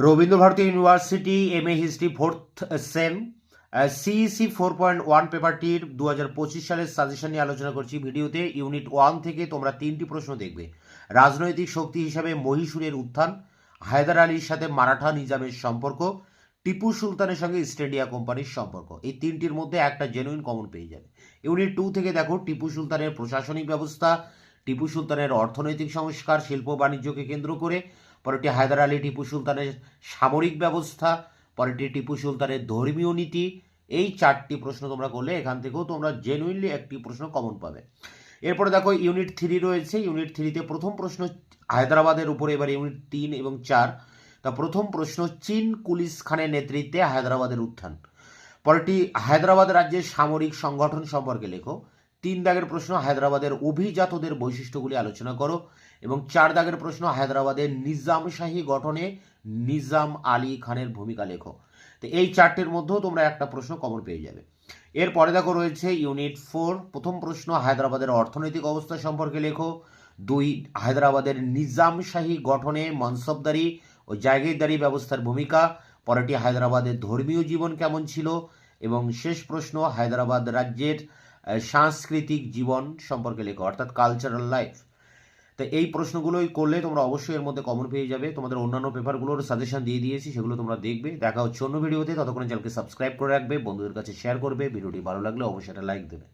Rabindra Bharati university MA history fourth sem CEC 4.1 পেপারটির 2025 সালের suggestion নিয়ে আলোচনা করছি। ভিডিওতে ইউনিট 1 থেকে তোমরা 3টি প্রশ্ন দেখবে। রাজনৈতিক শক্তি হিসাবে মহীশূরের উত্থান, হায়দার আলীর সাথে মারাঠা নিজামের সম্পর্ক, টিপু সুলতানের সঙ্গে ইস্ট ইন্ডিয়া কোম্পানির সম্পর্ক। এই তিনটির মধ্যে একটা জেনুইন কমন পেয়ে যাবে। ইউনিট 2 থেকে দেখো টিপু সুলতানের প্রশাসনিক ব্যবস্থা, টিপু সুলতানের অর্থনৈতিক সংস্কার, শিল্প বাণিজ্যকে কেন্দ্র করে, পরেরটি হায়দার আলী টিপু সুলতানের সামরিক ব্যবস্থা, পরেরটি টিপু সুলতানের ধর্মীয় নীতি। এই 4টি প্রশ্ন তোমরা করলে এখান থেকেও তোমরা জেনুইনলি একটি প্রশ্ন কমন পাবে। এরপরে দেখো ইউনিট 3 রয়েছে। ইউনিট 3তে প্রথম প্রশ্ন হায়দ্রাবাদের উপরে, এবার ইউনিট 3 এবং 4। তা প্রথম প্রশ্ন, চীন কুলিস খানের নেতৃত্বে হায়দ্রাবাদের উত্থান। পরেরটি হায়দ্রাবাদ রাজ্যের সামরিক সংগঠন সম্পর্কে লেখো। 3 দাগের প্রশ্ন, হায়দ্রাবাদের অভিজাতদের বৈশিষ্ট্যগুলি আলোচনা করো। এবং 4 দাগের প্রশ্ন, হায়দ্রাবাদের নিজামশাহী গঠনে নিজাম আলী খানের ভূমিকা লেখো। তো এই 4টির মধ্যেও তোমরা একটা প্রশ্ন কমন পেয়ে যাবে। এরপরে দেখো রয়েছে ইউনিট 4। প্রথম প্রশ্ন, হায়দ্রাবাদের অর্থনৈতিক অবস্থা সম্পর্কে লেখো। 2, হায়দ্রাবাদের নিজামশাহী গঠনে মনসবদারি ও জায়গিরদারি ব্যবস্থার ভূমিকা। পরেরটি, হায়দ্রাবাদের ধর্মীয় জীবন কেমন ছিল। এবং শেষ প্রশ্ন, হায়দ্রাবাদ রাজ্যের সাংস্কৃতিক জীবন সম্পর্কে লেখো, অর্থাৎ কালচারাল লাইফ। তো এই প্রশ্নগুলোই করলে তোমরা অবশ্যই এর মধ্যে কমন পেয়ে যাবে। তোমাদের অন্যান্য পেপারগুলোর সাজেশন দিয়ে দিয়েছি, সেগুলো তোমরা দেখবে। দেখা হচ্ছে অন্য ভিডিওতে। ততক্ষণে চ্যানেলকে সাবস্ক্রাইব করে রাখবে, বন্ধুদের কাছে শেয়ার করবে। ভিডিওটি ভালো লাগলে অবশ্যই একটা লাইক দেবে।